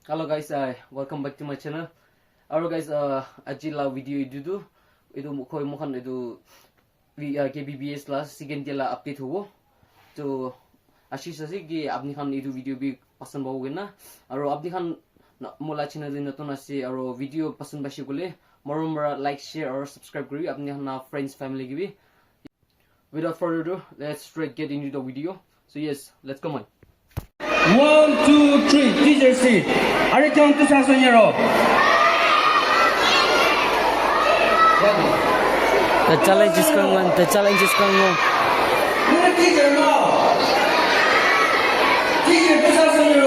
Hello guys, welcome back to my channel. Alright guys, ajila video itu mukhoy mukhan itu KBBS la second dia la update hubo. तो आशीष से कि आपनी खान ये video भी पसंद होगे ना और आपनी खान मोला चैनल दिन तो ना से और वीडियो पसंद बाशी को ले मरोमरा लाइक शेयर और सब्सक्राइब करिए अपने खान फ्रेंड्स फैमिली की भी without further ado let's straight get into the video so yes let's come on 1 2 3 DJ C 아래 경 뜻사 소녀로 The challenge is going on. The challenge is going on. 누가 DJ 뭐 DJ 뜻사 소녀로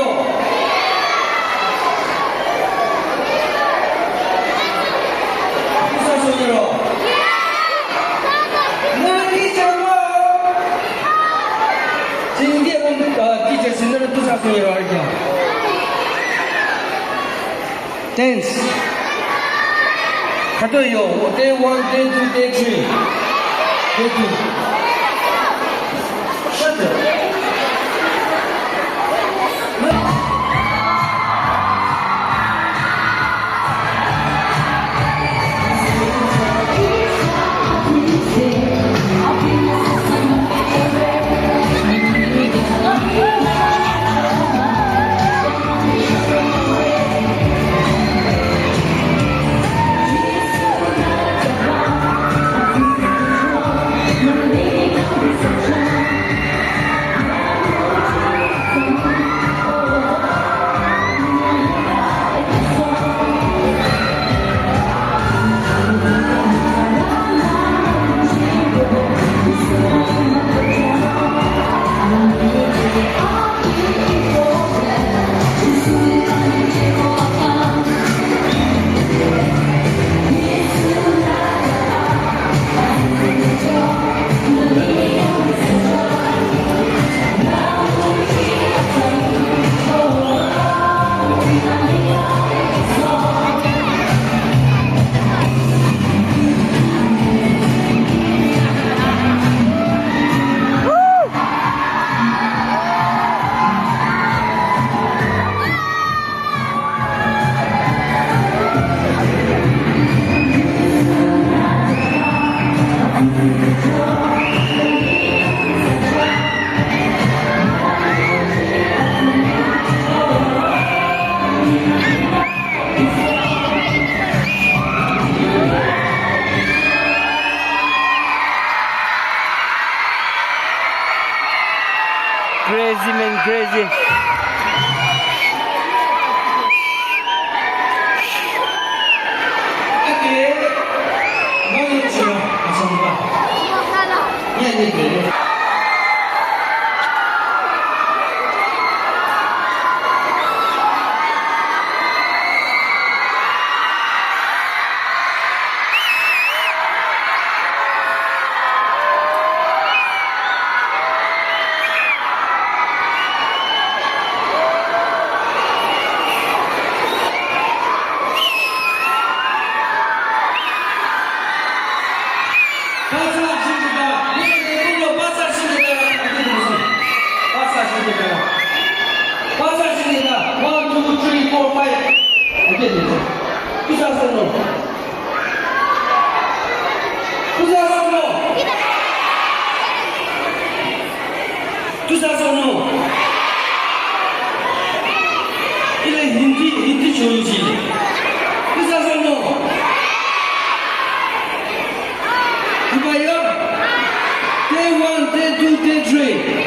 뜻사 소녀로 나 DJ 뭐今天我们DJ C 는 뜻사 소녀로 할게요 Dance 가도요. Day 1, Day 2, Day 3. Day 2. Shut up. Crazy man, crazy. Okay. Mau sino? Asan ba? Yan din. Hindi छोड़ी थी Day 1, Day 2, Day 3.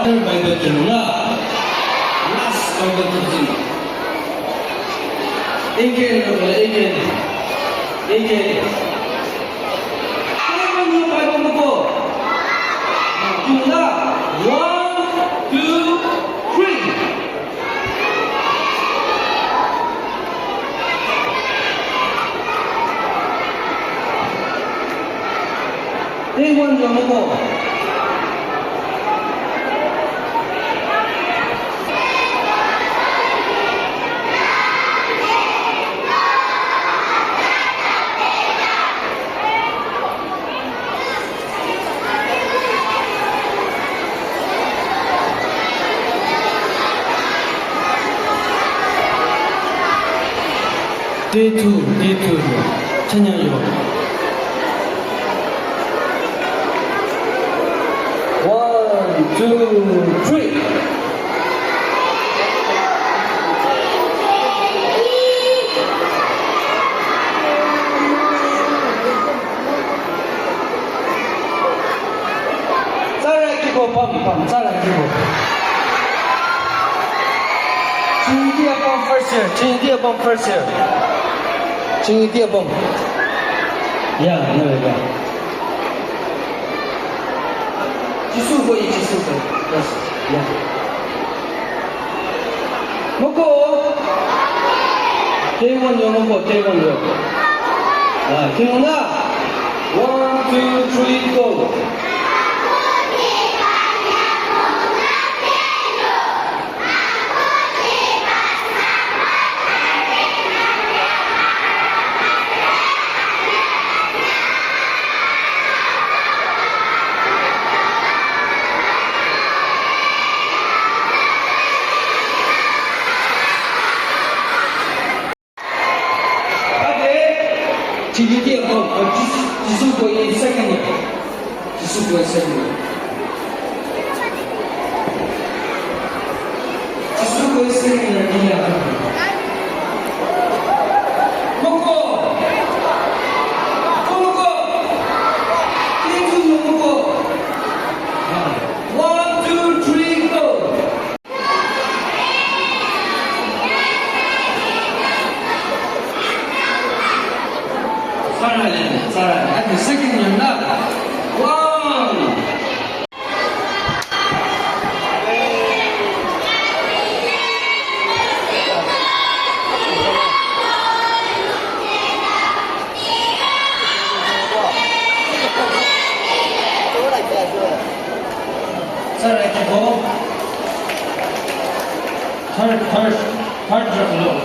third by the Jununa. Last by the Jununa. Again. Jununa. 1, 2, 3. Day one, Yomogo. Day two, Chanyayo. 1, 2, 3. Pam, Zara Kibo. Chindia bomb first year. Chindia bomb. Yeah, no, yeah. Jisugo. Yes, yeah. Moko. Day one, yo. Kimona. 1, 2, 3, go. Jisugo is second. Moko. 1, 2, 3, go. Sarah. At the second one now. 1. Sarah, go. Third drop low.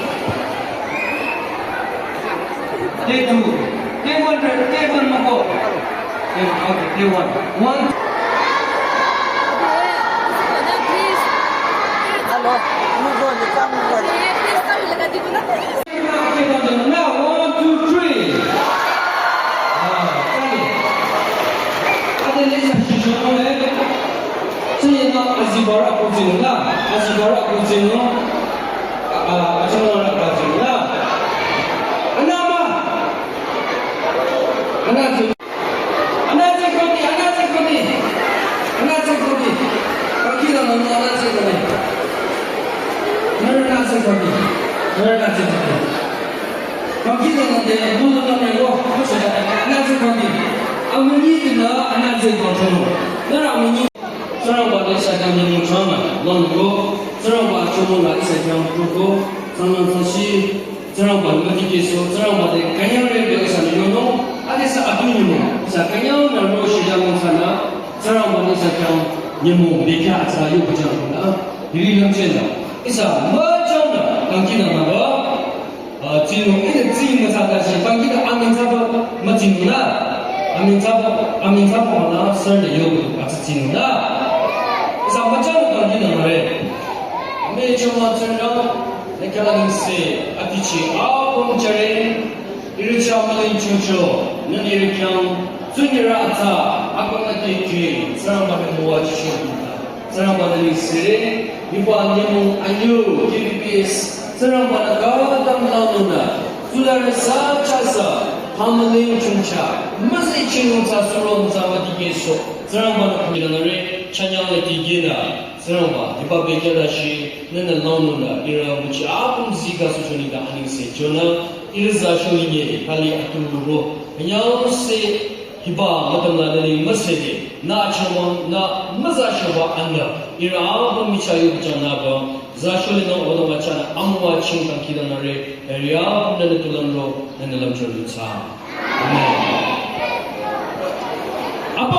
Day two. Day one, Moko. Okay, day one. 1. Hello, move on, come on. Now, 1, 2, 3. Ada ni sahaja jodoh saya nak azibara kuzina, acamora kuzina. Anama, anak sekoti. Kaki dah nama anak sekoti. Mereka sekoti. Kaki dah nama dulu nama yo, anak sekoti. Amani ina anak sekoti. Nara amani. Serang pada saya yang sama, lalu serang pada cuma saya yang berko, serang pada mati keso, serang pada kaya orang sana yono, ada satu nyamu, saya lalu sedang sana, serang pada saya nyamu bekerja saya berjalan, ini yang saya, isa macam mana, bangkit nama, cino ini cino macam saya bangkit amin siapa macam mana, amin siapa mana, serta yoga macam cino lah. Macam bagi nama macam nekala se atici apun cari irucha malin cucu nani irukyang sunira ata aku nanti ke serang pada muat cucu serang pada lise ibuan yang anyu KBBS serang pada kadang launa sudah saja hamalin cucu masih cinta suruh sama tiga so serang pada pilihan Chanyal tigina Serangwa, di pa beja da shi, nena launu na, ira muci apung zika susuni da aning se, jona, ira za shuli nye, kali atuluro, nyao se, hiba, matam na dali masede, na achama, na maza shaba anda, ira apung michayu jana ba, za shuli na oda wachana, amwa chingkan kidana re, ira apung nena tulanro, nena lamchulu cha. Amen. Apa